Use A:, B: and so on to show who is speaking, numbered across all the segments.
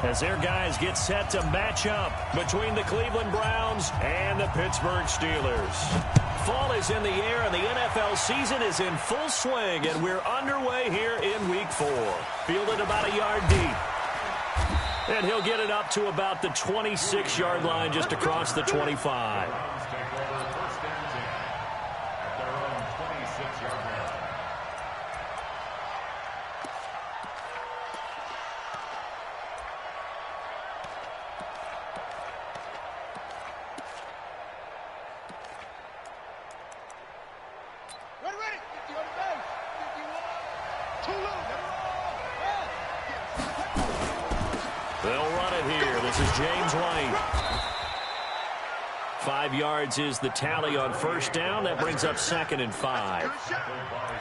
A: as their guys get set to match up between the Cleveland Browns and the Pittsburgh Steelers. Fall is in the air, and the NFL season is in full swing, and we're underway here in Week 4. Fielded about a yard deep. And he'll get it up to about the 26-yard line just across the 25. They'll run it here. This is James White. 5 yards is the tally on first down. That brings up 2nd and 5.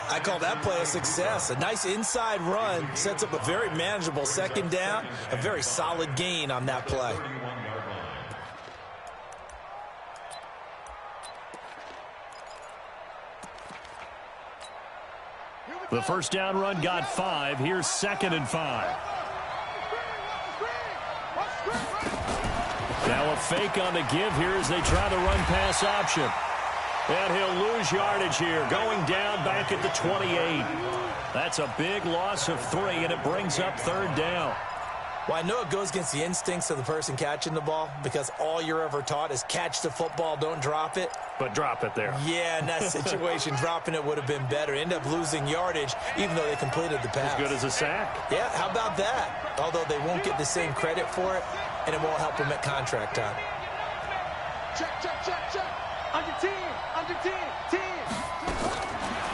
B: I call that play a success. A nice inside run sets up a very manageable 2nd down. A very solid gain on that play.
A: The first down run got 5. Here's 2nd and 5. Now a fake on the give here as they try the run-pass option. And he'll lose yardage here, going down back at the 28. That's a big loss of 3, and it brings up 3rd down.
B: Well, I know it goes against the instincts of the person catching the ball because all you're ever taught is catch the football, don't drop it.
A: But drop it there.
B: Yeah, in that situation, dropping it would have been better. End up losing yardage, even though they completed the pass.
A: As good as a sack.
B: Yeah, how about that? Although they won't get the same credit for it, and it won't help them at contract time.
C: Check. Under team.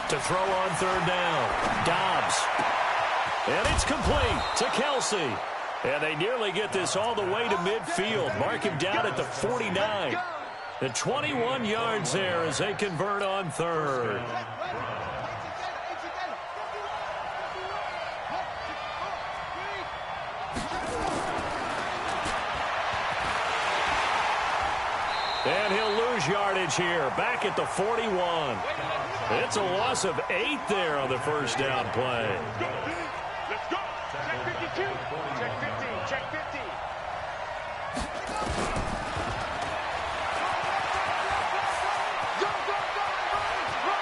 A: To throw on 3rd down. Dobbs. And it's complete to Kelsey. And they nearly get this all the way to midfield. Mark him down at the 49. The 21 yards there as they convert on 3rd. And he'll lose yardage here, back at the 41. It's a loss of 8 there on the first down play.
C: Let's go. Check 52. Check 50. Check 50.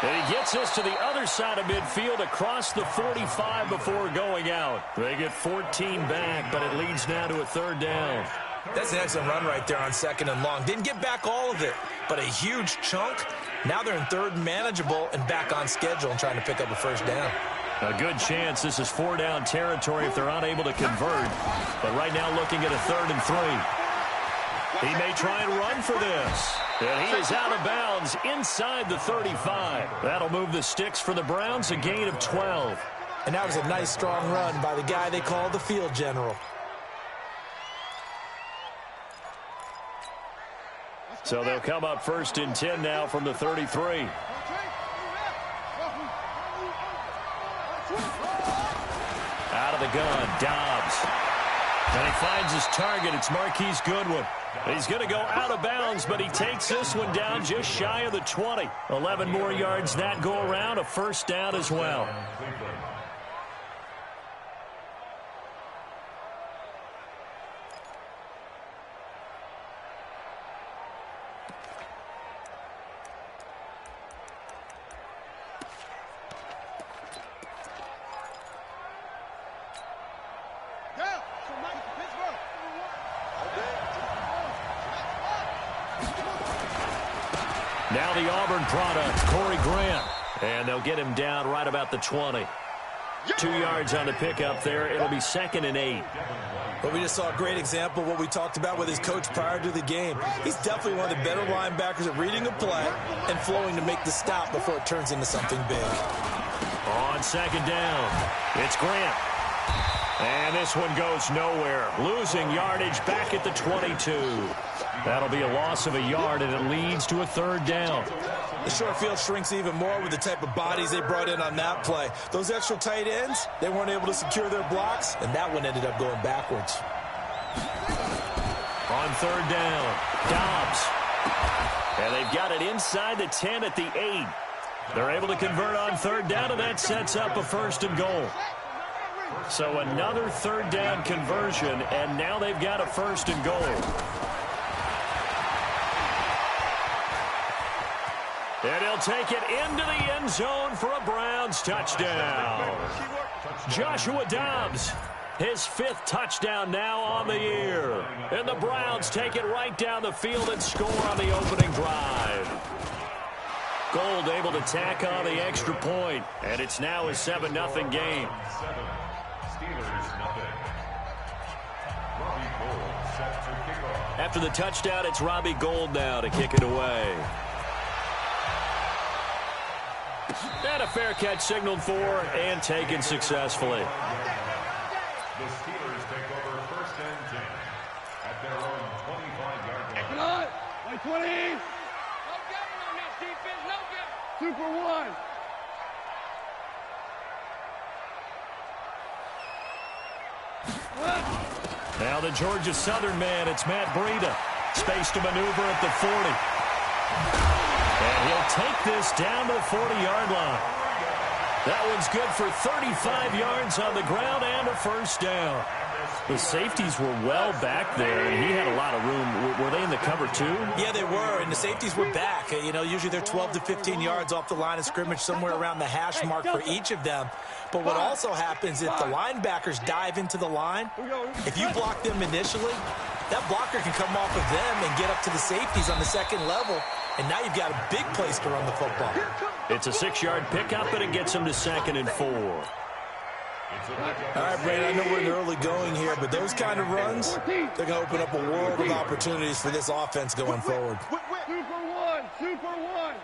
A: And he gets us to the other side of midfield across the 45 before going out. They get 14 back, but it leads now to a 3rd down.
B: That's an excellent run right there on 2nd and long. Didn't get back all of it, but a huge chunk. Now they're in 3rd and manageable and back on schedule and trying to pick up a 1st down.
A: A good chance this is 4-down territory if they're unable to convert. But right now looking at a 3rd and 3. He may try and run for this. And he is out of bounds inside the 35. That'll move the sticks for the Browns, a gain of 12.
B: And that was a nice, strong run by the guy they call the field general.
A: So they'll come up 1st and 10 now from the 33. Out of the gun, Dobbs. And he finds his target. It's Marquise Goodwin. He's going to go out of bounds, but he takes this one down just shy of the 20. 11 more yards that go around, a 1st down as well. Now the Auburn product, Corey Grant. And they'll get him down right about the 20. 2 yards on the pickup there. It'll be 2nd and 8.
B: But we just saw a great example of what we talked about with his coach prior to the game. He's definitely one of the better linebackers at reading a play and flowing to make the stop before it turns into something big.
A: On 2nd down, it's Grant. And this one goes nowhere. Losing yardage back at the 22. That'll be a loss of a yard, and it leads to a 3rd down.
B: The short field shrinks even more with the type of bodies they brought in on that play. Those extra tight ends, they weren't able to secure their blocks, and that one ended up going backwards.
A: On 3rd down, Dobbs. And they've got it inside the 10 at the 8. They're able to convert on 3rd down, and that sets up a 1st and goal. So another third down conversion, and now they've got a 1st and goal. And he'll take it into the end zone for a Browns touchdown. Joshua Dobbs, his 5th touchdown now on the year. And the Browns take it right down the field and score on the opening drive. Gold able to tack on the extra point, and it's now a 7-0 game. After the touchdown, it's Robbie Gould now to kick it away. And a fair catch signaled for and taken successfully.
D: The Steelers take over 1st and 10 at their own 25-yard line.
C: 120. No game on this defense. No game. 2 for 1.
A: Now the Georgia Southern man, it's Matt Breida. Space to maneuver at the 40. And he'll take this down to the 40-yard line. That one's good for 35 yards on the ground and a 1st down. The safeties were well back there, and he had a lot of room. Were they in the cover, too?
B: Yeah, they were, and the safeties were back. You know, usually they're 12 to 15 yards off the line of scrimmage, somewhere around the hash mark for each of them. But what also happens if the linebackers dive into the line, if you block them initially, that blocker can come off of them and get up to the safeties on the 2nd level, and now you've got a big place to run the football.
A: It's a 6-yard pickup, and it gets him to 2nd and 4.
B: All right, Brandon, I know we're in the early going here, but those kind of runs, they're going to open up a world of opportunities for this offense going forward.
C: 2 for 1. 2 for 1.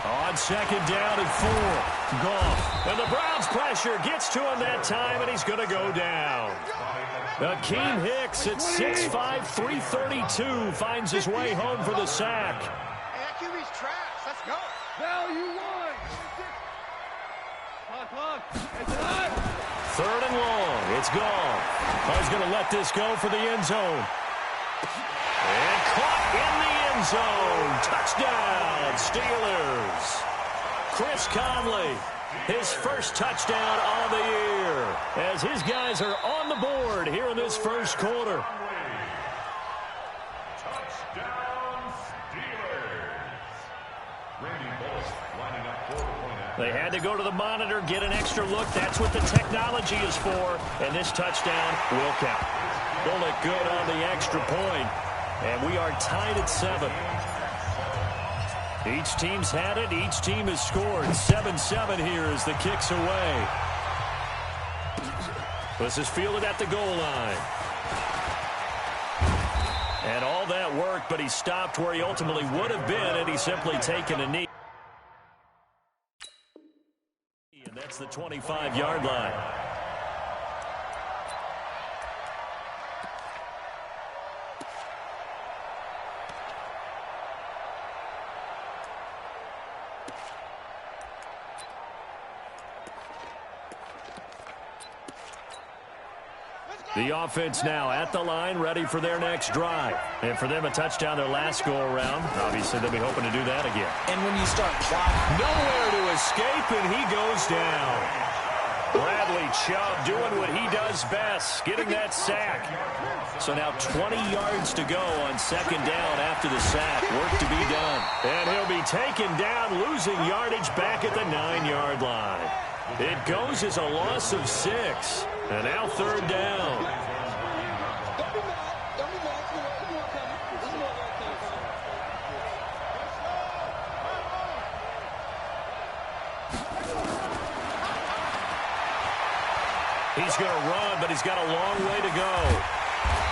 A: On 2nd down and 4. Goff. And the Browns pressure gets to him that time, and he's going to go down. Akeem Hicks at 6'5", 332 finds his way home for the sack.
C: Hey, that QB's trash. Let's go. Value 1. Clock. It's hot.
A: 3rd and long. It's Goff. He's going to let this go for the end zone. And caught in the end zone. Touchdown, Steelers. Chris Conley, his 1st touchdown on the year, as his guys are on the board here in this 1st quarter.
D: Touchdown, Steelers. Randy Bullock lining up for the point.
A: They had to go to the monitor, get an extra look. That's what the technology is for, and this touchdown will count. Bullock good on the extra point, and we are tied at 7. Each team's had it. Each team has scored. 7-7 here as the kick's away. This is fielded at the goal line. And all that work, but he stopped where he ultimately would have been, and he's simply taken a knee. And that's the 25-yard line. The offense now at the line, ready for their next drive. And for them, a touchdown their last go-around. Obviously, they'll be hoping to do that again.
B: And when you start clocking,
A: Nowhere to escape, and he goes down. Bradley Chubb doing what he does best, getting that sack. So now 20 yards to go on 2nd down after the sack. Work to be done. And he'll be taken down, losing yardage back at the 9-yard line. It goes as a loss of 6. And now 3rd down. He's going to run, but he's got a long way to go.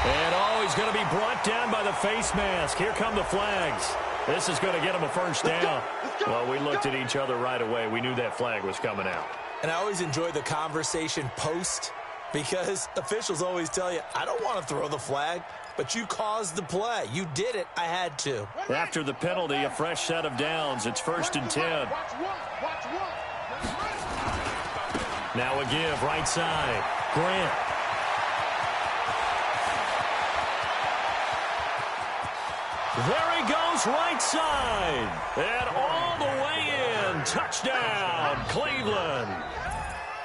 A: And, he's going to be brought down by the face mask. Here come the flags. This is going to get him a 1st down. Well, we looked at each other right away. We knew that flag was coming out.
B: and I always enjoy the conversation post, because officials always tell you, I don't want to throw the flag, but you caused the play. You did it. I had to.
A: After the penalty, a fresh set of downs. It's 1st and 10. Now a give, right side. Grant. There he goes goes right side. And all the way in. Touchdown, Cleveland.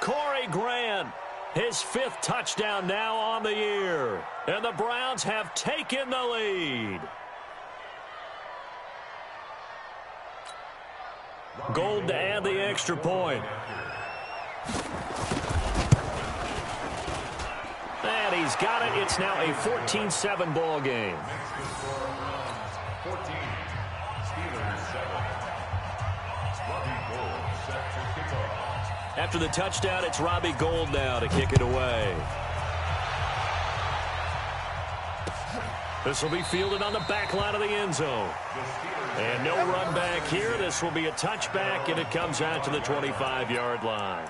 A: Corey Grant, his 5th touchdown now on the year. And the Browns have taken the lead. Gold to add the extra point. And he's got it. It's now a 14-7 ball game.
D: 14, Steelers 7. Robbie Gould set to kick off.
A: After the touchdown, it's Robbie Gould now to kick it away. This will be fielded on the back line of the end zone. And no run back here. This will be a touchback, and it comes out to the 25-yard line.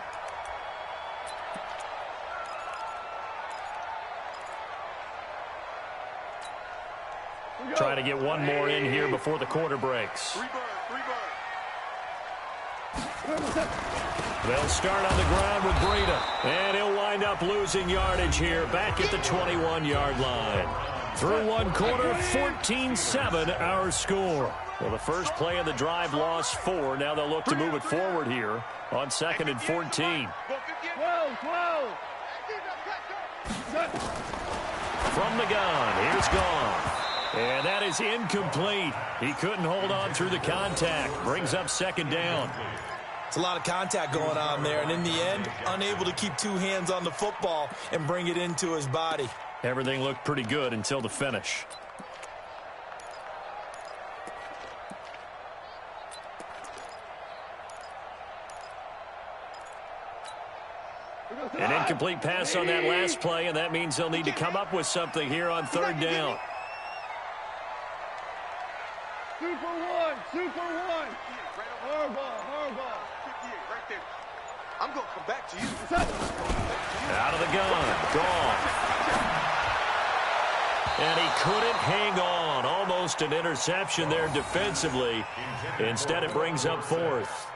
A: Trying to get one more in here before the quarter breaks. They'll start on the ground with Breida. And he'll wind up losing yardage here back at the 21-yard line. Through one quarter, 14-7 our score. Well, the first play of the drive lost 4. Now they'll look to move it forward here on 2nd and 14. From the gun, here's Gone. And that is incomplete. He couldn't hold on through the contact. Brings up 2nd down.
B: It's a lot of contact going on there, and in the end, unable to keep 2 hands on the football and bring it into his body.
A: Everything looked pretty good until the finish. An incomplete pass on that last play, and that means they'll need to come up with something here on 3rd down.
C: Super one. Hardball. Right there. I'm going to come back to you.
A: Out of the gun. Gone. And he couldn't hang on. Almost an interception there defensively. Instead, it brings up 4th.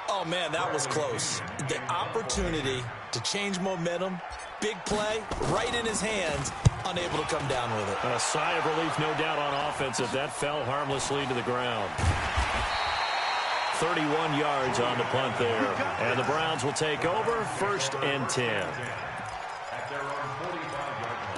B: Oh, man, that was close. The opportunity to change momentum, big play, right in his hands, unable to come down with it.
A: A sigh of relief, no doubt, on offense as that fell harmlessly to the ground. 31 yards on the punt there. And the Browns will take over, 1st and 10.
D: At their own 45-yard line.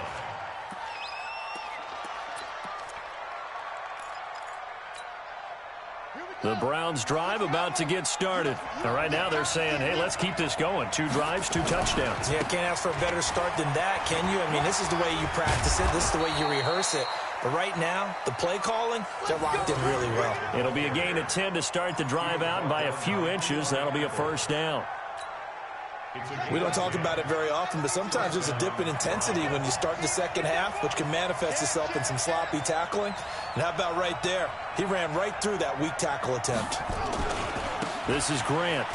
A: The Browns drive about to get started. And right now they're saying, hey, let's keep this going. 2 drives, 2 touchdowns.
B: Yeah, can't ask for a better start than that, can you? I mean, this is the way you practice it. This is the way you rehearse it. But right now, the play calling, they're locked in really well.
A: It'll be a gain of 10 to start the drive out, and by a few inches, that'll be a 1st down.
B: We don't talk about it very often, but sometimes there's a dip in intensity when you start the second half, which can manifest itself in some sloppy tackling. And how about right there? He ran right through that weak tackle attempt.
A: This is Grant.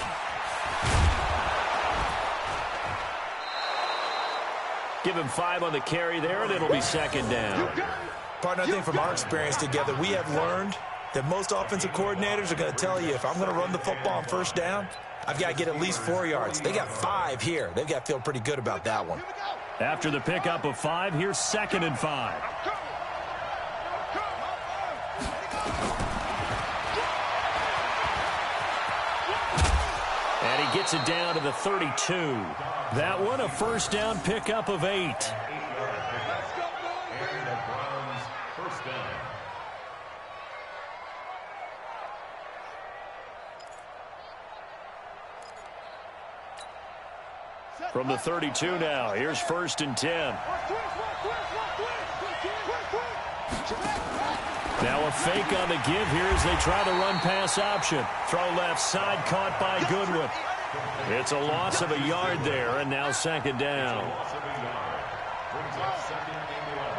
A: Give him 5 on the carry there, and it'll be 2nd down.
B: Partner, I think from our experience together, we have learned that most offensive coordinators are going to tell you, if I'm going to run the football on 1st down, I've got to get at least 4 yards. They got 5 here. They've got to feel pretty good about that one.
A: After the pickup of 5, here's 2nd and 5. And he gets it down to the 32. That one, a 1st down pickup of 8.
D: And the Browns 1st down.
A: From the 32 now, here's 1st and 10. Now a fake on the give here as they try the run-pass option. Throw left side, caught by Goodwin. It's a loss of a yard there, and now 2nd down.
D: Loss of a yard. Brings up 2nd and 11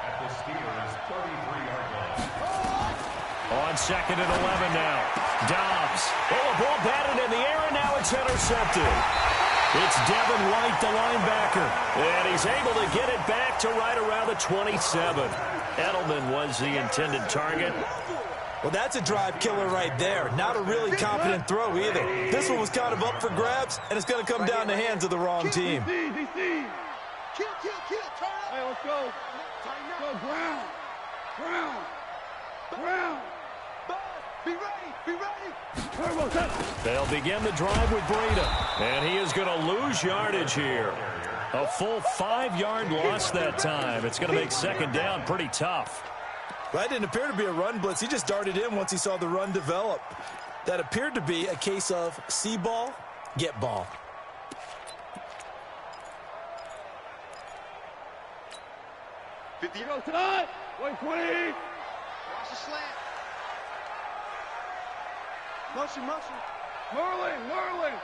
D: at the Steelers' 33-yard line.
A: On 2nd and 11 now. Dobbs. Oh, a ball batted in the air, and now it's intercepted. It's Devin White, the linebacker, and he's able to get it back to right around the 27. Edelman was the intended target.
B: Well, that's a drive killer right there. Not a really competent throw either. This one was kind of up for grabs, and it's going to come down the hands of the wrong team.
C: Hey, let's go. Go ground. Be ready. Be ready.
A: They'll begin the drive with Breida. And he is going to lose yardage here. A full 5-yard loss that time. It's going to make second down pretty tough.
B: Well, that didn't appear to be a run blitz. He just darted in once he saw the run develop. That appeared to be a case of see ball, get ball.
C: Go tonight. 120. Watch the slant. Motion. Whirling.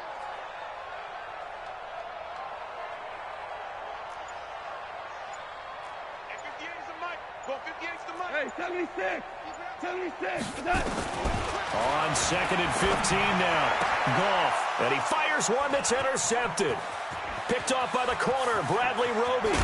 C: Hey, 58's the mic. Go 58's the mic. Hey, 76.
A: On second and 15 now. Goff. And he fires one that's intercepted. Picked off by the corner, Bradley Roby.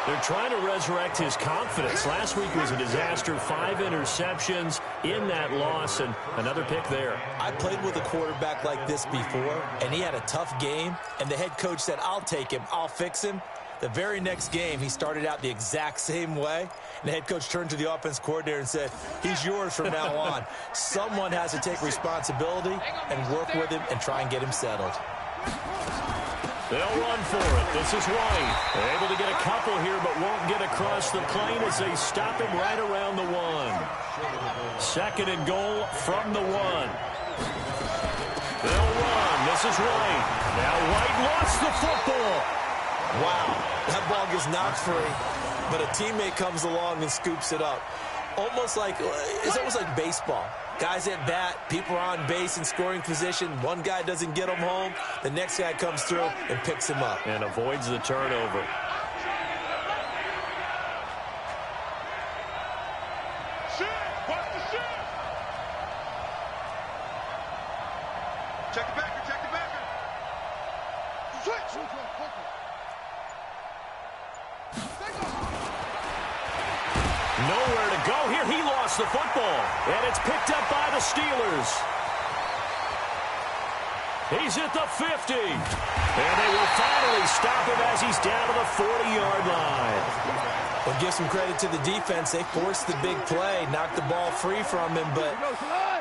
A: They're trying to resurrect his confidence. Last week was a disaster. 5 interceptions in that loss, and another pick there.
B: I played with a quarterback like this before, and he had a tough game, and the head coach said, I'll take him, I'll fix him. The very next game, he started out the exact same way, and the head coach turned to the offense coordinator and said, he's yours from now on. Someone has to take responsibility and work with him and try and get him settled.
A: They'll run for it. This is White. Able to get a couple here, but won't get across the plane as they stop him right around the 1. Second and goal from the 1. They'll run. This is White. Now White lost the football.
B: Wow, that ball gets knocked free, but a teammate comes along and scoops it up. It's almost like baseball. Guys at bat, people are on base in scoring position. One guy doesn't get him home. The next guy comes through and picks him up.
A: And avoids the turnover.
C: Watch the shift. Check the backer. Switch.
A: Nowhere to go here. He lost the football. And it's picked up by the Steelers. He's at the 50. And they will finally stop him as he's down to the 40-yard line.
B: Well, give some credit to the defense. They forced the big play, knocked the ball free from him, but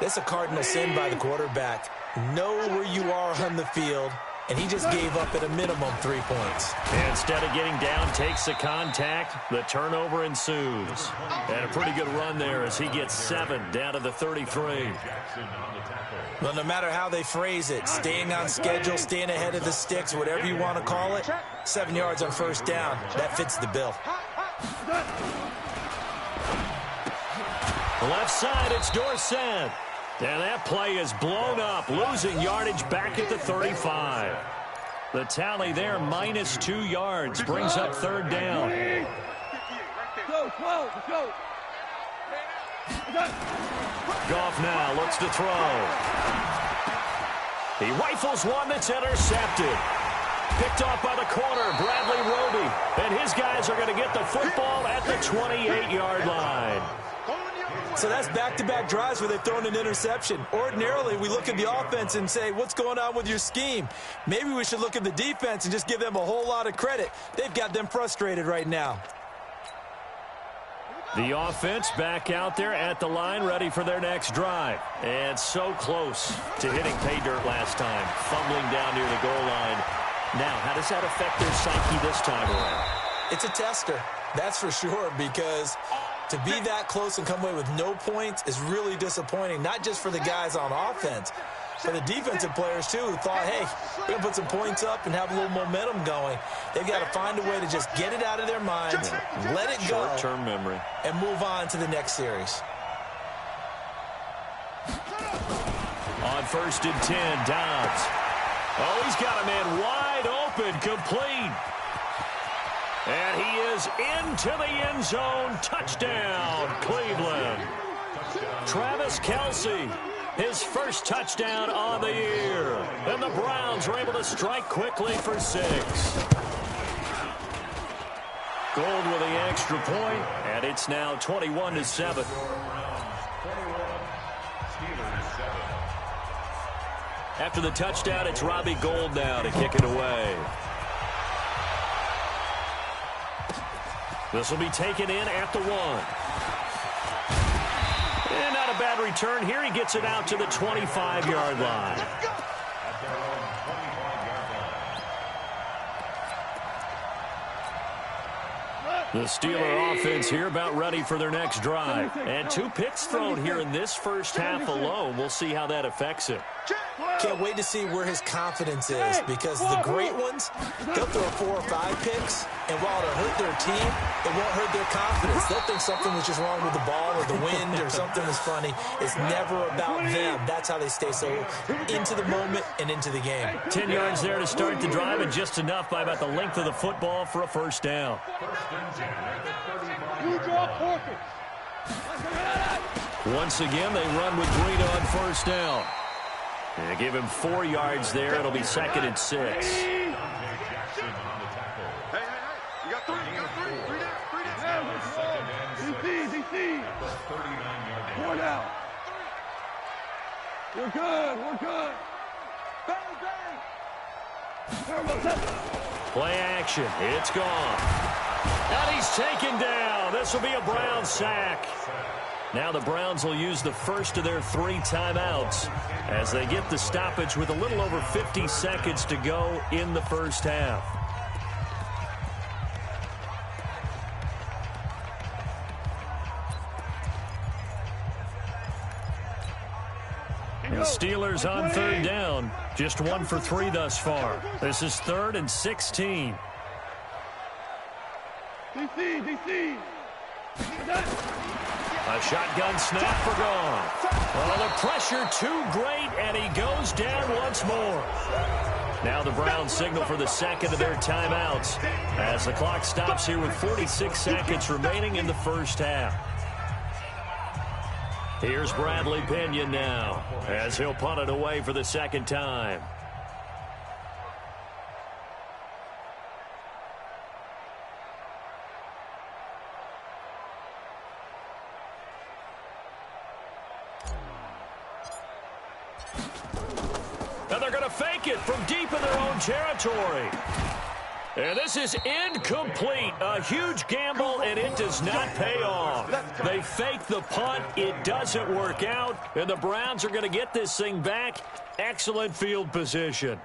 B: that's a cardinal sin by the quarterback. Know where you are on the field, and he just gave up at a minimum 3 points.
A: Instead of getting down, takes the contact. The turnover ensues. And a pretty good run there as he gets 7 down to the 33.
B: Well, no matter how they phrase it, staying on schedule, staying ahead of the sticks, whatever you want to call it, 7 yards on first down, that fits the bill.
A: Left side, it's Dorsett. And that play is blown up, losing yardage back at the 35. The tally there, -2 yards, brings up third down.
C: Go.
A: Goff now looks to throw. He rifles one that's intercepted. Picked off by the corner, Bradley Roby. And his guys are going to get the football at the 28-yard line.
B: So that's back-to-back drives where they've thrown an interception. Ordinarily, we look at the offense and say, what's going on with your scheme? Maybe we should look at the defense and just give them a whole lot of credit. They've got them frustrated right now.
A: The offense back out there at the line, ready for their next drive. And so close to hitting pay dirt last time, fumbling down near the goal line. Now, how does that affect their psyche this time around?
B: It's a tester, that's for sure, because to be that close and come away with no points is really disappointing, not just for the guys on offense, but the defensive players, too, who thought, hey, we're going to put some points up and have a little momentum going. They've got to find a way to just get it out of their minds, let it go,
A: short-term memory,
B: and move on to the next series.
A: On 1st and 10, Dobbs. Oh, he's got a man wide open, complete. And he is into the end zone. Touchdown, Cleveland. Travis Kelce, his first touchdown on the year. And the Browns are able to strike quickly for 6. Gold with the extra point, and it's now 21-7. After the touchdown, it's Robbie Gould now to kick it away. This will be taken in at the 1. And not a bad return here. He gets it out to the 25-yard line. The Steeler offense here about ready for their next drive. And 2 picks thrown here in this first half alone. We'll see how that affects it.
B: Can't wait to see where his confidence is, because the great ones, they'll throw 4 or 5 picks, and while it'll hurt their team, it won't hurt their confidence. They'll think something was just wrong with the ball or the wind or something was funny. It's never about them. That's how they stay so into the moment and into the game.
A: 10 yards there to start the drive, and just enough by about the length of the football for a first down. Once again, they run with Green on first down. And give him 4 yards there. It'll be 2nd and 6.
C: Hey, you got 3, you got 3 down. DC. 4 down. We're good.
A: Play action. It's gone. And he's taken down. This will be a Browns sack. Now the Browns will use the first of their 3 timeouts as they get the stoppage with a little over 50 seconds to go in the first half. The Steelers on 3rd down. Just 1 for 3 thus far. This is 3rd and 16.
C: DC.
A: A shotgun snap for gone. Well, the pressure too great, and he goes down once more. Now the Browns signal for the 2nd of their timeouts as the clock stops here with 46 seconds remaining in the first half. Here's Bradley Pinion now as he'll punt it away for the 2nd time. And they're going to fake it from deep in their own territory. And this is incomplete. A huge gamble, and it does not pay off. They fake the punt. It doesn't work out. And the Browns are going to get this thing back. Excellent field position.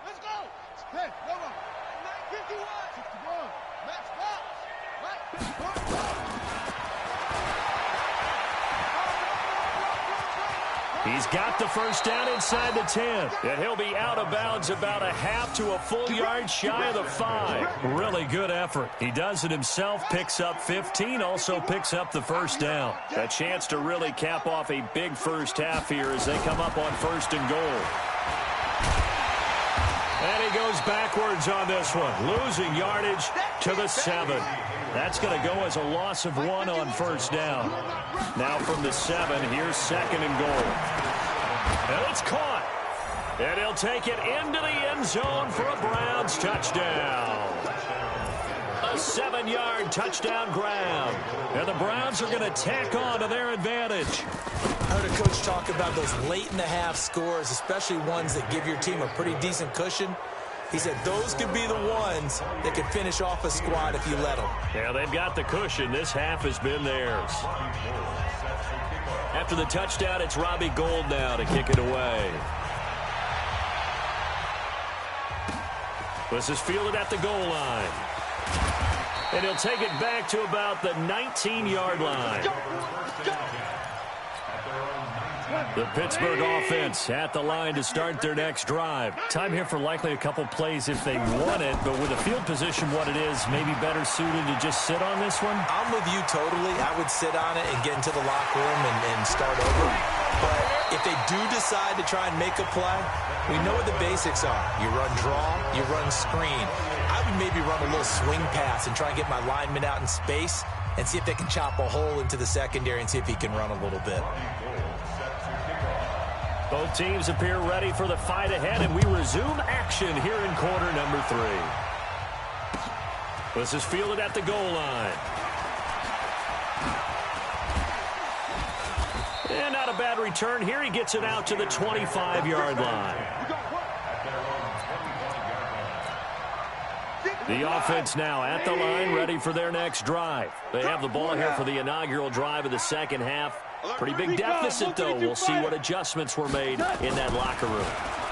C: Let's go. Hey, come on. 951. 61. Max Fox.
A: He's got the first down inside the 10. And he'll be out of bounds about a half to a full yard shy of the 5. Really good effort. He does it himself, picks up 15, also picks up the first down. A chance to really cap off a big first half here as they come up on 1st and goal. And he goes backwards on this one, losing yardage to the 7. That's going to go as a loss of 1 on 1st down. Now from the 7, here's 2nd and goal. And it's caught. And he'll take it into the end zone for a Browns touchdown. A 7-yard touchdown grab. And the Browns are going to tack on to their advantage.
B: I heard a coach talk about those late-in-the-half scores, especially ones that give your team a pretty decent cushion. He said those could be the ones that could finish off a squad if you let them.
A: Yeah, they've got the cushion. This half has been theirs. After the touchdown, it's Robbie Gould now to kick it away. This is fielded at the goal line. And he'll take it back to about the 19-yard line. The Pittsburgh offense at the line to start their next drive. Time here for likely a couple plays if they want it, but with the field position what it is, maybe better suited to just sit on this one?
B: I'm with you totally. I would sit on it and get into the locker room and start over. But if they do decide to try and make a play, we know what the basics are. You run draw, you run screen. I would maybe run a little swing pass and try and get my lineman out in space and see if they can chop a hole into the secondary and see if he can run a little bit.
A: Both teams appear ready for the fight ahead, and we resume action here in quarter number 3. This is fielded at the goal line. And not a bad return here. He gets it out to the 25-yard line. The offense now at the line, ready for their next drive. They have the ball here for the inaugural drive of the second half. Pretty big deficit, though. We'll see what adjustments were made in that locker room.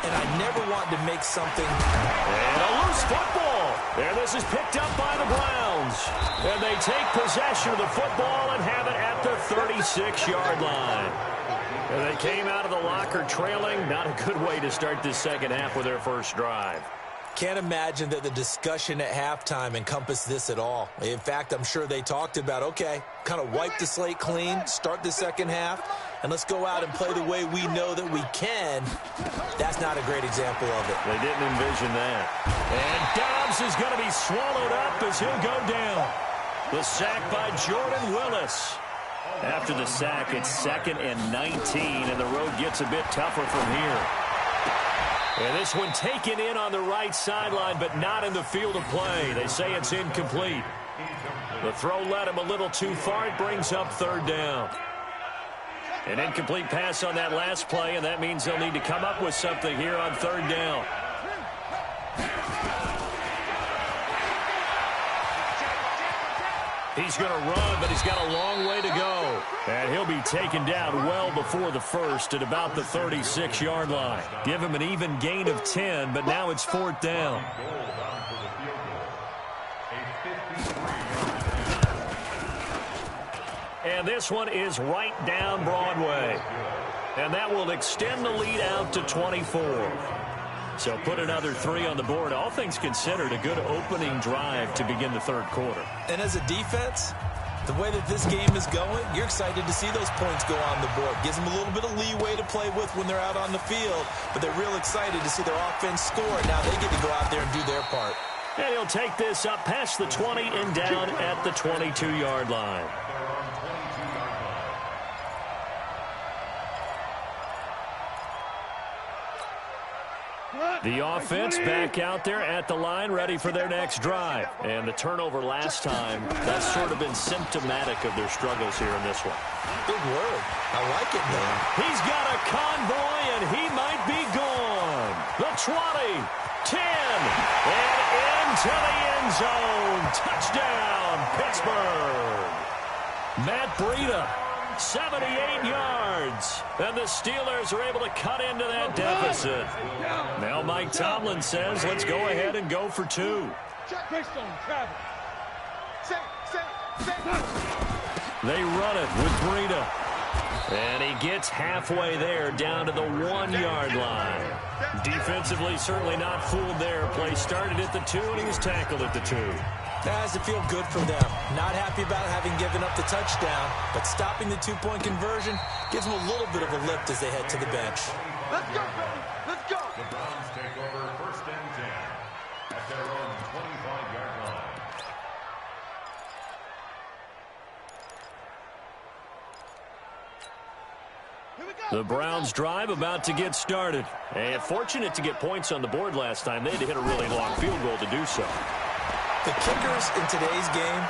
B: And I never wanted to make something.
A: And a loose football. And this is picked up by the Browns. And they take possession of the football and have it at the 36-yard line. And they came out of the locker trailing. Not a good way to start this second half with their first drive.
B: Can't imagine that the discussion at halftime encompassed this at all. In fact, I'm sure they talked about, okay, kind of wipe the slate clean, start the second half, and let's go out and play the way we know that we can. That's not a great example of it.
A: They didn't envision that. And Dobbs is going to be swallowed up as he'll go down. The sack by Jordan Willis. After the sack, it's 2nd and 19, and the road gets a bit tougher from here. And this one taken in on the right sideline, but not in the field of play. They say it's incomplete. The throw led him a little too far. It brings up 3rd down. An incomplete pass on that last play, and that means they'll need to come up with something here on 3rd down. He's going to run, but he's got a long way to go. And he'll be taken down well before the first at about the 36-yard line. Give him an even gain of 10, but now it's 4th down. And this one is right down Broadway. And that will extend the lead out to 24. So put another 3 on the board. All things considered, a good opening drive to begin the 3rd quarter.
B: And as a defense, the way that this game is going, you're excited to see those points go on the board. Gives them a little bit of leeway to play with when they're out on the field, but they're real excited to see their offense score. Now they get to go out there and do their part.
A: And he'll take this up past the 20 and down at the 22-yard line. The offense back out there at the line, ready for their next drive. And the turnover last time, that's sort of been symptomatic of their struggles here in this one.
B: Big word. I like it, man.
A: He's got a convoy, and he might be gone. The 20, 10, and into the end zone. Touchdown, Pittsburgh. Matt Breida. 78 yards, and the Steelers are able to cut into that deficit. Now Mike Tomlin says, let's go ahead and go for 2. They run it with Breida, and he gets halfway there down to the 1-yard line. Defensively, certainly not fooled there. Play started at the 2, and he was tackled at the 2.
B: That has to feel good for them. Not happy about having given up the touchdown, but stopping the 2-point conversion gives them a little bit of a lift as they head to the bench.
C: Let's go, baby. Let's go.
D: The Browns take over 1st and 10 at their own 25-yard line.
A: The Browns drive about to get started. And fortunate to get points on the board last time. They had to hit a really long field goal to do so.
B: The kickers in today's game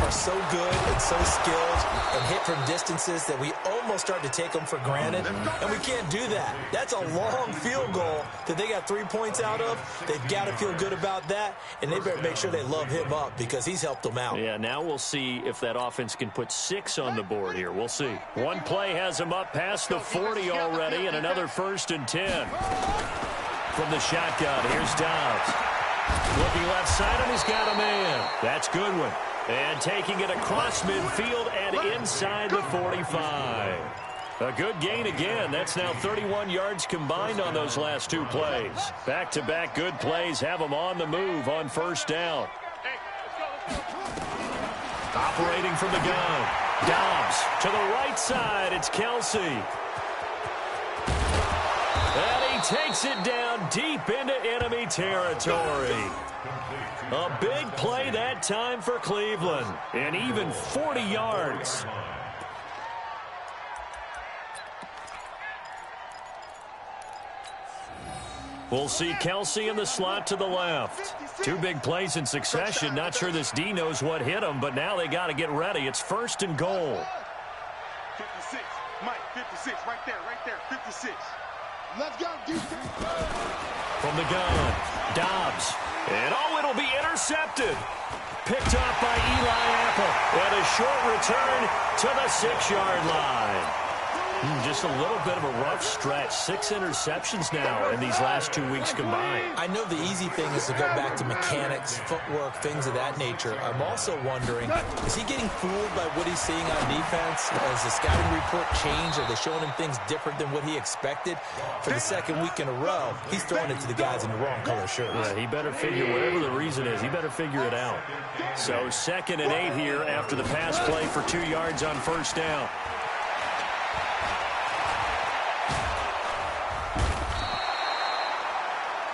B: are so good and so skilled and hit from distances that we almost start to take them for granted, and we can't do that. That's a long field goal that they got 3 points out of. They've got to feel good about that, and they better make sure they love him up because he's helped them out.
A: Yeah, now we'll see if that offense can put 6 on the board here. We'll see. One play has him up past the 40 already, and another 1st and 10. From the shotgun, here's Dobbs. Looking left side, and he's got a man. That's Goodwin. And taking it across midfield and inside the 45. A good gain again. That's now 31 yards combined on those last 2 plays. Back-to-back good plays have them on the move on 1st down. Operating from the gun. Dobbs to the right side. It's Kelsey. And he takes it down deep into enemy territory. A big play that time for Cleveland. And even 40 yards. We'll see Kelsey in the slot to the left. 2 big plays in succession. Not sure this D knows what hit him, but now they got to get ready. It's 1st and goal.
C: 56. Mike, 56. Right there, 56. Let's go, defense.
A: From the gun, Dobbs. And, oh, it'll be intercepted. Picked up by Eli Apple. And a short return to the 6-yard line. Just a little bit of a rough stretch. 6 interceptions now in these last 2 weeks combined.
B: I know the easy thing is to go back to mechanics, footwork, things of that nature. I'm also wondering, is he getting fooled by what he's seeing on defense? Has the scouting report changed? Are they showing him things different than what he expected? For the second week in a row, he's throwing it to the guys in the wrong color shirts.
A: Yeah, he better figure, whatever the reason is, he better figure it out. So 2nd and 8 here after the pass play for 2 yards on first down.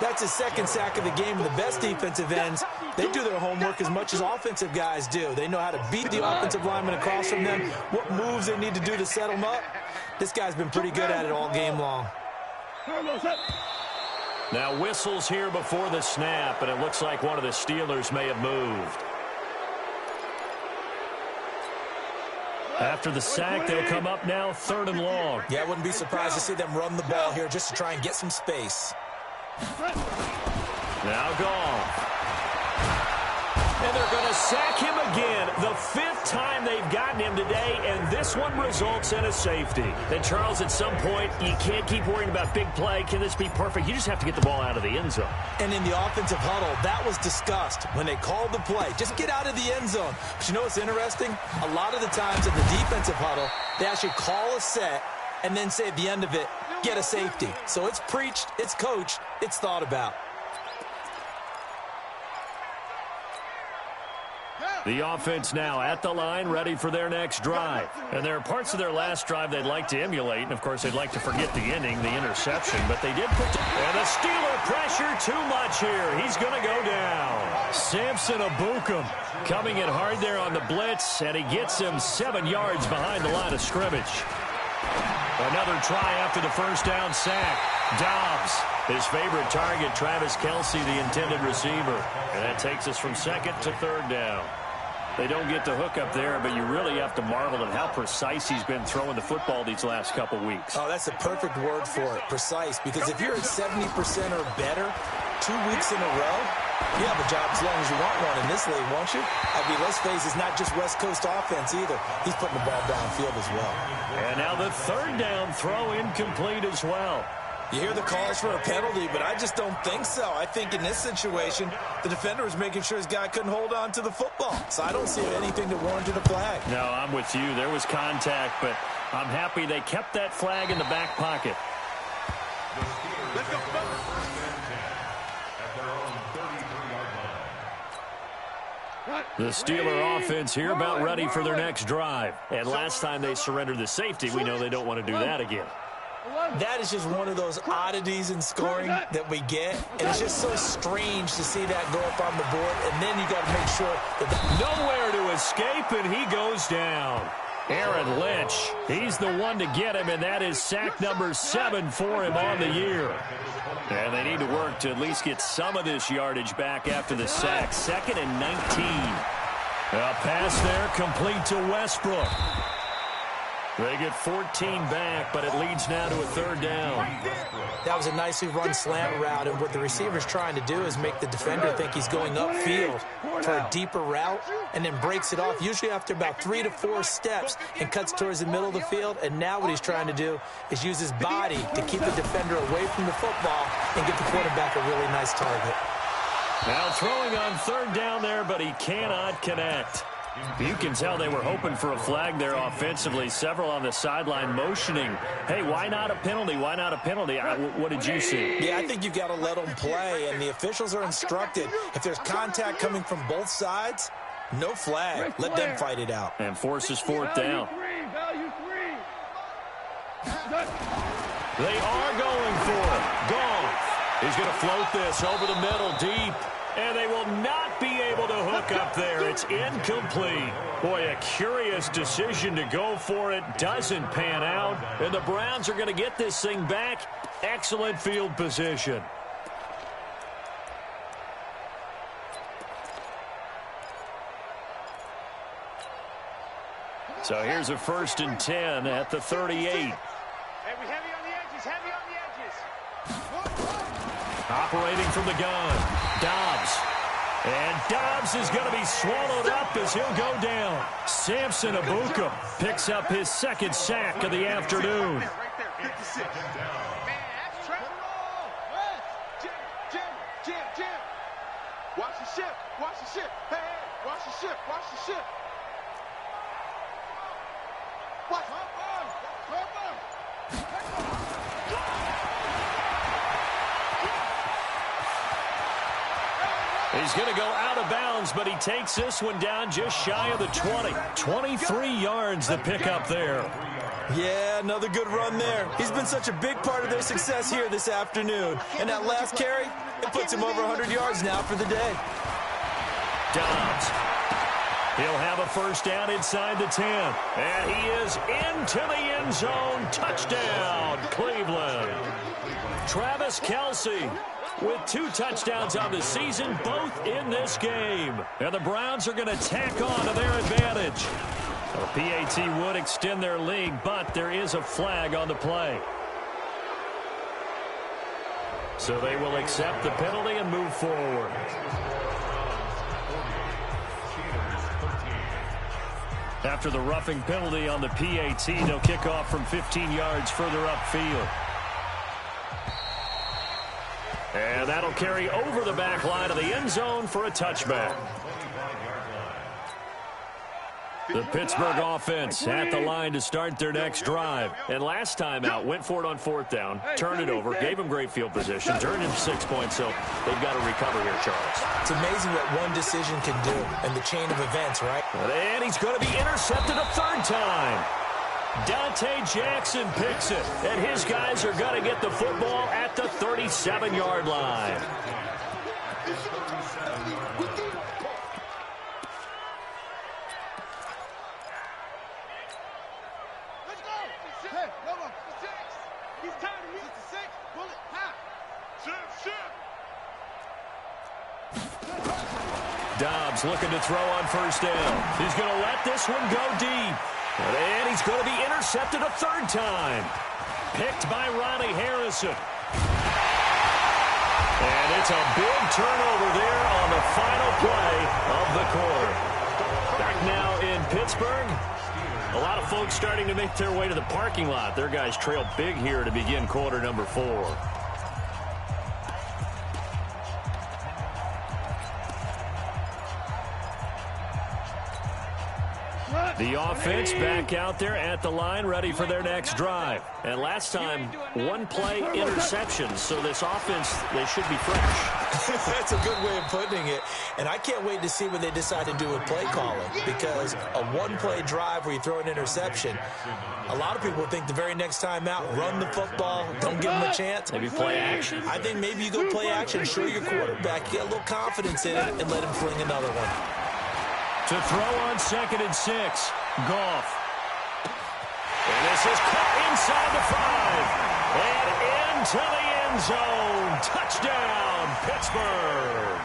B: That's his 2nd sack of the game. The best defensive ends, they do their homework as much as offensive guys do. They know how to beat the offensive lineman across from them, what moves they need to do to set them up. This guy's been pretty good at it all game long.
A: Now whistles here before the snap, and it looks like one of the Steelers may have moved. After the sack, they'll come up now 3rd and long.
B: Yeah, I wouldn't be surprised to see them run the ball here just to try and get some space.
A: Now gone. And they're going to sack him again. The 5th time they've gotten him today, and this one results in a safety. And, Charles, at some point, you can't keep worrying about big play. Can this be perfect? You just have to get the ball out of the end zone.
B: And in the offensive huddle, that was discussed when they called the play. Just get out of the end zone. But you know what's interesting? A lot of the times in the defensive huddle, they actually call a set and then say at the end of it, get a safety. So it's preached, it's coached, it's thought about.
A: The offense now at the line, ready for their next drive. And there are parts of their last drive they'd like to emulate, and, of course, they'd like to forget the ending, the interception. But they did put... And the Steeler pressure too much here. He's going to go down. Samson Abukum coming in hard there on the blitz, and he gets him 7 yards behind the line of scrimmage. Another try after the first down sack. Dobbs, his favorite target, Travis Kelce, the intended receiver. And that takes us from 2nd to 3rd down. They don't get the hook up there, but you really have to marvel at how precise he's been throwing the football these last couple weeks.
B: Oh, that's a perfect word for it, precise, because if you're at 70% or better 2 weeks in a row, you have a job as long as you want one in this league, won't you? I mean, let's face it, it's not just West Coast offense either. He's putting the ball downfield as well.
A: And now the 3rd down throw incomplete as well.
B: You hear the calls for a penalty, but I just don't think so. I think in this situation, the defender was making sure his guy couldn't hold on to the football. So I don't see anything that warranted a flag.
A: No, I'm with you. There was contact, but I'm happy they kept that flag in the back pocket.
C: Let's go.
A: The Steeler offense here about ready for their next drive. And last time they surrendered the safety, we know they don't want to do that again.
B: That is just one of those oddities in scoring that we get. And it's just so strange to see that go up on the board. And then you got to make sure that...
A: Nowhere to escape, and he goes down. Aaron Lynch, he's the one to get him, and that is sack number 7 for him on the year. And they need to work to at least get some of this yardage back after the sack. 2nd and 19. A pass there complete to Westbrook. They get 14 back, but it leads now to a 3rd down.
B: That was a nicely run slant route, and what the receiver's trying to do is make the defender think he's going upfield for a deeper route and then breaks it off, usually after about 3 to 4 steps, and cuts towards the middle of the field. And now what he's trying to do is use his body to keep the defender away from the football and get the quarterback a really nice target.
A: Now throwing on 3rd down there, but he cannot connect. You can tell they were hoping for a flag there offensively. Several on the sideline motioning, hey, why not a penalty? Why not a penalty? What did you see?
B: Yeah, I think you've got to let them play, and the officials are instructed. If there's contact coming from both sides, no flag. Let them fight it out.
A: And forces 4th down. They are going for it. Goff. He's going to float this over the middle deep. And they will not be able to hook up there. It's incomplete. Boy, a curious decision to go for it. Doesn't pan out. And the Browns are going to get this thing back. Excellent field position. So here's a 1st and 10 at the 38.
C: Heavy on the edges, heavy on the edges.
A: Operating from the gun, Dobbs. And Dobbs is going to be swallowed up as he'll go down. Samson Abuka picks up his second sack of the afternoon.
C: Watch the ship. Watch the ship. Hey, hey, watch the ship. Watch the ship. Watch.
A: He's going to go out of bounds, but he takes this one down just shy of the 20. 23 yards to pick up there.
B: Yeah, another good run there. He's been such a big part of their success here this afternoon. And that last carry, it puts him over 100 yards now for the day.
A: Dobbs. He'll have a first down inside the 10. And he is into the end zone. Touchdown, Cleveland. Travis Kelce with 2 touchdowns on the season, both in this game. And the Browns are going to tack on to their advantage. The PAT would extend their lead, but there is a flag on the play. So they will accept the penalty and move forward. After the roughing penalty on the PAT, they'll kick off from 15 yards further upfield. And that'll carry over the back line of the end zone for a touchback. The Pittsburgh offense at the line to start their next drive. And last time out, went for it on 4th down, turned it over, gave him great field position, turned him 6 points, so they've got to recover here, Charles.
B: It's amazing what one decision can do in the chain of events, right?
A: And he's going to be intercepted a 3rd time. Dante Jackson picks it, and his guys are going to get the football at the 37-yard line.
C: Let's go. Hey, no more. 6. He's tired of me. 6. Bullet. Ha. Ship.
A: Dobbs looking to throw on 1st down. He's going to let this one go deep. And he's going to be intercepted a 3rd time. Picked by Ronnie Harrison. And it's a big turnover there on the final play of the quarter. Back now in Pittsburgh. A lot of folks starting to make their way to the parking lot. Their guys trail big here to begin quarter number 4. The offense back out there at the line, ready for their next drive. And last time, 1-play interception, so this offense, they should be fresh.
B: That's a good way of putting it. And I can't wait to see what they decide to do with play calling, because a 1-play drive where you throw an interception, a lot of people think the very next time out, run the football, don't give them a chance.
A: Maybe play action.
B: I think maybe you go play action, show your quarterback, get a little confidence in it, and let him fling another one.
A: To throw on 2nd and 6, Goff. And this is caught inside the 5. And into the end zone. Touchdown, Pittsburgh.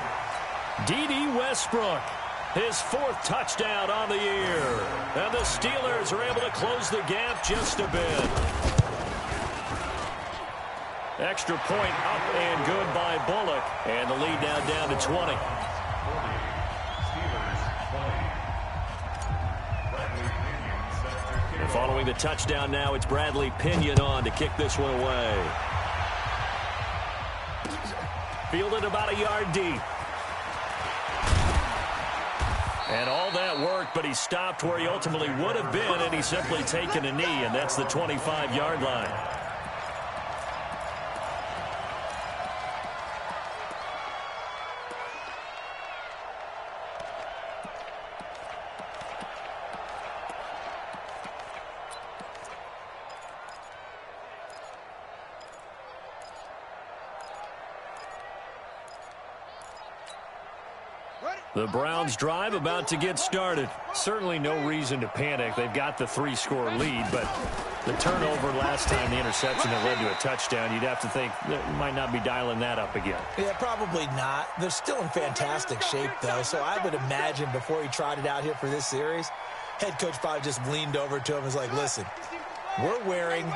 A: D.D. Westbrook, his 4th touchdown on the year. And the Steelers are able to close the gap just a bit. Extra point up and good by Bullock. And the lead now down to 20. And following the touchdown now, it's Bradley Pinion on to kick this one away. Fielded about a yard deep. And all that worked, but he stopped where he ultimately would have been, and he's simply taken a knee, and that's the 25-yard line. The Browns drive about to get started. Certainly no reason to panic. They've got the 3-score lead, but the turnover last time, the interception that led to a touchdown, you'd have to think they might not be dialing that up again.
B: Yeah, probably not. They're still in fantastic shape, though, so I would imagine before he tried it out here for this series, head coach probably just leaned over to him and was like, listen, we're wearing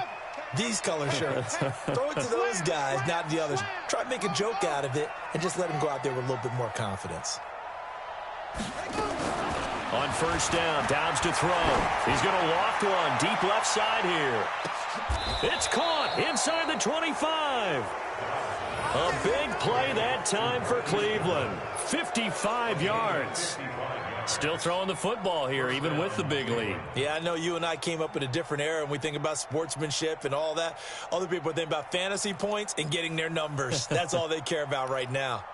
B: These color shirts. Throw it to those guys, not the others. Try to make a joke out of it and just let them go out there with a little bit more confidence.
A: On first down, Dobbs to throw. He's going to loft one deep left side here. It's caught inside the 25. A big play that time for Cleveland. 55 yards. Still throwing the football here, even with the big lead.
B: Yeah, I know you and I came up in a different era, and we think about sportsmanship and all that. Other people think about fantasy points and getting their numbers. That's all they care about right now.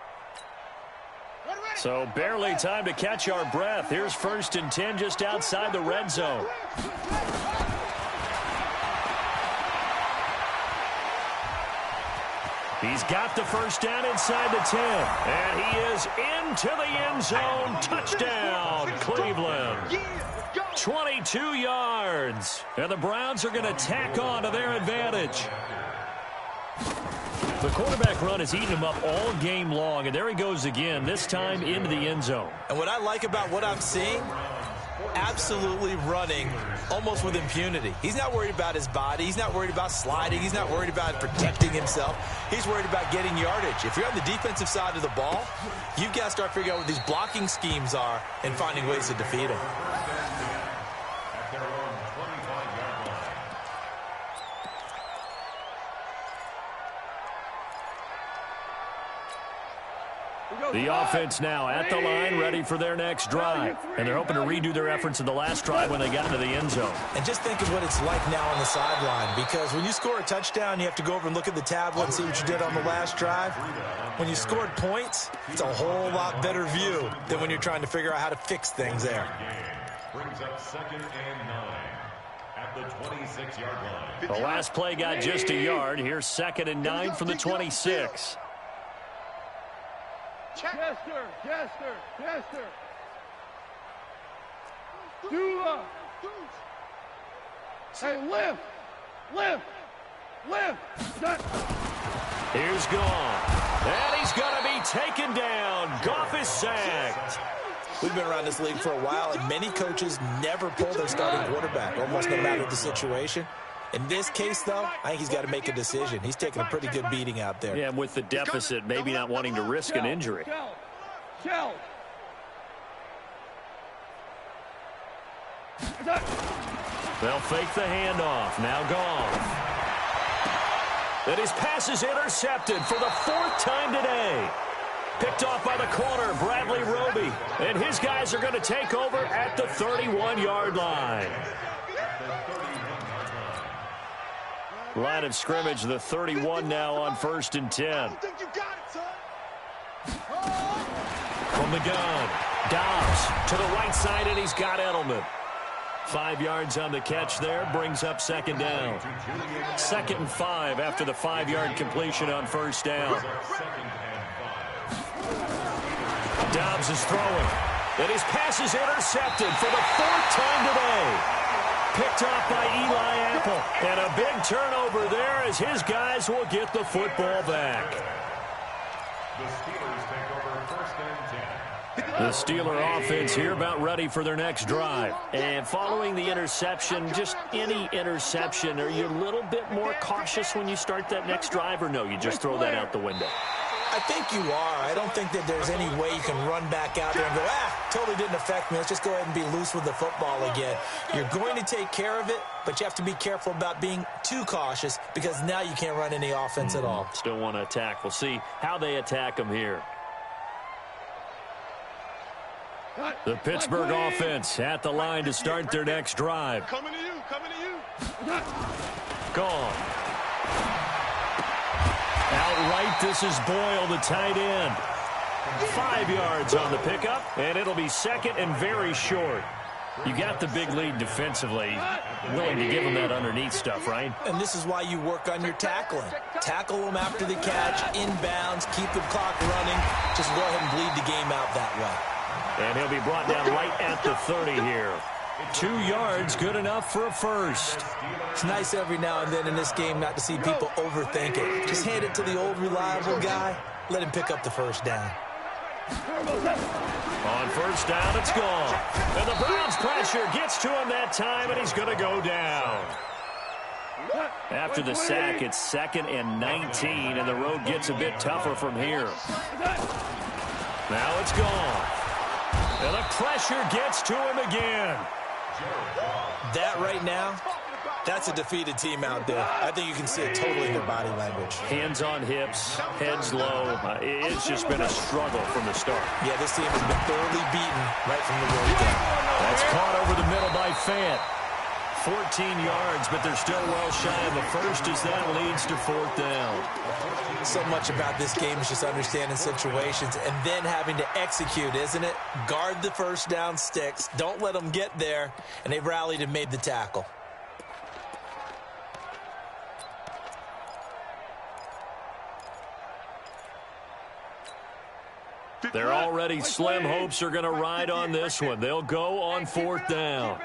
A: So barely time to catch our breath. Here's 1st and 10 just outside the red zone. He's got the first down inside the 10. And he is into the end zone. Touchdown, Cleveland. 22 yards. And the Browns are going to tack on to their advantage. The quarterback run has eaten him up all game long, and there he goes again, this time into the end zone.
B: And what I like about what I'm seeing, absolutely running almost with impunity. He's not worried about his body. He's not worried about sliding. He's not worried about protecting himself. He's worried about getting yardage. If you're on the defensive side of the ball, you've got to start figuring out what these blocking schemes are and finding ways to defeat them.
A: The offense now at the line, ready for their next drive. And they're hoping to redo their efforts in the last drive when they got into the end zone.
B: And just think of what it's like now on the sideline, because when you score a touchdown, you have to go over and look at the tablet and see what you did on the last drive. When you scored points, it's a whole lot better view than when you're trying to figure out how to fix things there.
D: Brings up 2nd and 9 at the 26-yard line.
A: The last play got just a yard. Here's 2nd and 9 from the 26.
E: Chester. Dula. Hey, lift.
A: Here's gone. And he's going to be taken down. Goff is sacked.
B: We've been around this league for a while, and many coaches never pull their starting quarterback, almost no matter the situation. In this case, though, I think he's got to make a decision. He's taking a pretty good beating out there.
A: Yeah, with the deficit, maybe not wanting to risk an injury.
E: Shell.
A: They'll fake the handoff. Now Goff. And his pass is intercepted for the 4th time today. Picked off by the corner, Bradley Roby. And his guys are going to take over at the 31-yard line. Line of scrimmage, the 31 now on 1st and 10. From the gun, Dobbs to the right side, and he's got Edelman. 5 yards on the catch there, brings up 2nd down. 2nd and 5 after the 5-yard completion on 1st down. Dobbs is throwing, and his pass is intercepted for the 4th time today. Picked off by Eli Apple. And a big turnover there as his guys will get the football back.
D: The Steelers take over 1st and 10.
A: The Steeler offense here about ready for their next drive. And following the interception, just any interception, are you a little bit more cautious when you start that next drive, or no, you just throw that out the window?
B: I think you are. I don't think that there's any way you can run back out there and go, totally didn't affect me. Let's just go ahead and be loose with the football again. You're going to take care of it, but you have to be careful about being too cautious because now you can't run any offense at all.
A: Still want to attack. We'll see how they attack them here. The Pittsburgh offense at the line to start their next drive.
C: Coming to you.
A: Gone. Outright, this is Boyle, the tight end. 5 yards on the pickup, and it'll be 2nd and very short. You got the big lead defensively. Willing to give them that underneath stuff, right?
B: And this is why you work on your tackling. Tackle them after the catch, inbounds, keep the clock running. Just go ahead and bleed the game out that way.
A: And he'll be brought down right at the 30 here. 2 yards, good enough for a first.
B: It's nice every now and then in this game not to see people overthink it. Just hand it to the old reliable guy. Let him pick up the first down.
A: On first down, it's gone. And the Browns' pressure gets to him that time, and he's going to go down. After the sack, it's 2nd and 19, and the road gets a bit tougher from here. Now it's gone. And the pressure gets to him again.
B: That right now, that's a defeated team out there. I think you can see it totally in their body language.
A: Hands on hips, heads low. It's just been a struggle from the start.
B: Yeah, this team has been thoroughly beaten right from the word go.
A: That's caught over the middle by Fant. 14 yards, but they're still well shy of the first as that leads to 4th down.
B: So much about this game is just understanding situations and then having to execute, isn't it? Guard the first down sticks. Don't let them get there. And they've rallied and made the tackle.
A: They're already slim hopes are going to ride on this one. They'll go on 4th down.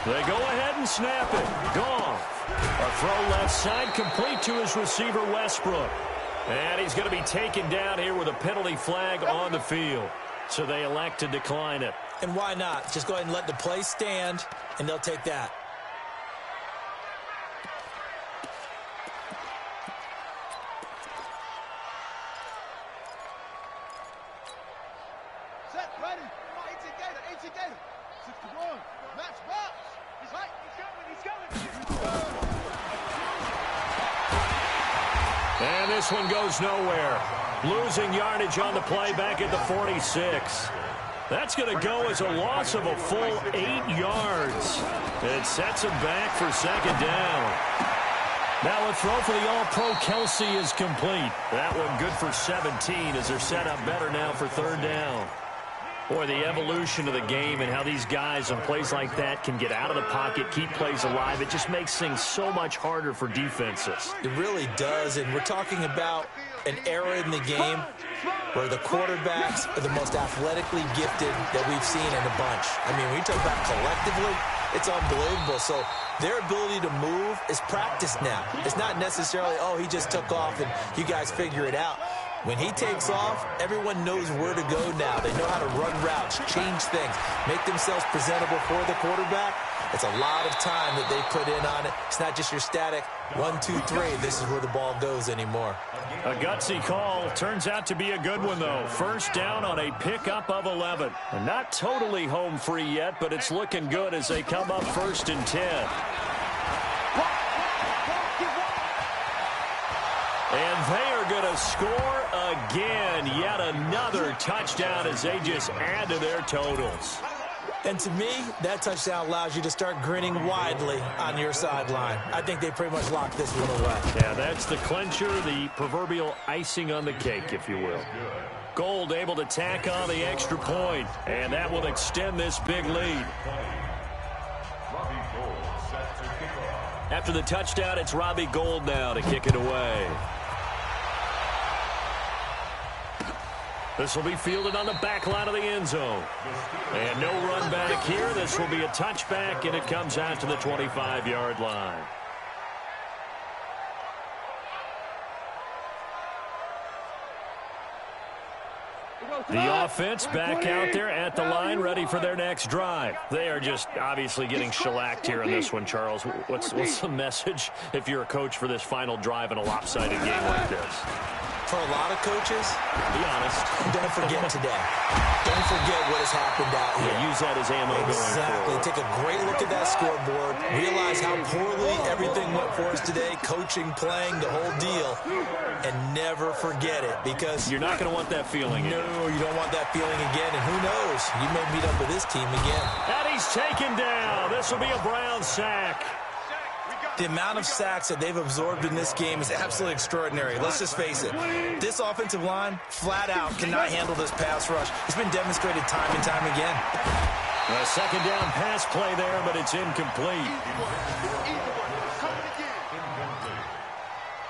A: They go ahead and snap it. Gone. A throw left side, complete to his receiver, Westbrook. And he's going to be taken down here with a penalty flag on the field. So they elect to decline it.
B: And why not? Just go ahead and let the play stand, and they'll take that.
A: And this one goes nowhere. Losing yardage on the play back at the 46. That's going to go as a loss of a full 8 yards. It sets him back for 2nd down. Now a throw for the All-Pro Kelsey is complete. That one good for 17 as they're set up better now for 3rd down. Boy, the evolution of the game and how these guys on plays like that can get out of the pocket, keep plays alive, it just makes things so much harder for defenses.
B: It really does, and we're talking about an era in the game where the quarterbacks are the most athletically gifted that we've seen in a bunch. I mean, when you talk about collectively, it's unbelievable. So their ability to move is practiced now. It's not necessarily, oh, he just took off and you guys figure it out. When he takes off, everyone knows where to go now. They know how to run routes, change things, make themselves presentable for the quarterback. It's a lot of time that they put in on it. It's not just your static 1, 2, 3. This is where the ball goes anymore.
A: A gutsy call. Turns out to be a good one, though. 1st down on a pickup of 11. Not totally home free yet, but it's looking good as they come up 1st and 10. And they are going to score again. Yet another touchdown as they just add to their totals.
B: And to me, that touchdown allows you to start grinning widely on your sideline. I think they pretty much locked this one away.
A: Yeah, that's the clincher, the proverbial icing on the cake, if you will. Gold able to tack on the extra point, and that will extend this big lead. After the touchdown, it's Robbie Gould now to kick it away. This will be fielded on the back line of the end zone. And no run back here. This will be a touchback, and it comes out to the 25-yard line. The offense back out there at the line, ready for their next drive. They are just obviously getting shellacked here in this one, Charles. What's the message if you're a coach for this final drive in a lopsided game like this?
B: For a lot of coaches,
A: be honest,
B: don't forget today. Don't forget what has happened out here.
A: Yeah, use that as ammo going forward.
B: Take a great look at that scoreboard. Realize how poorly everything went for us today, coaching, playing, the whole deal. And never forget it, because
A: you're not going to want that feeling again.
B: No, you don't want that feeling again. And who knows? You may meet up with this team again.
A: And he's taken down. This will be a Brown sack.
B: The amount of sacks that they've absorbed in this game is absolutely extraordinary. Let's just face it. This offensive line, flat out, cannot handle this pass rush. It's been demonstrated time and time again.
A: A 2nd down pass play there, but it's incomplete.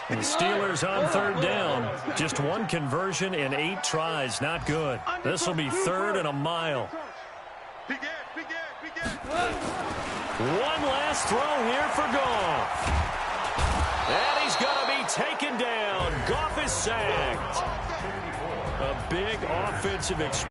A: And the Steelers on 3rd down. Just one conversion in 8 tries. Not good. This will be 3rd and a mile. One last throw here for Goff. And he's going to be taken down. Goff is sacked. A big offensive experience.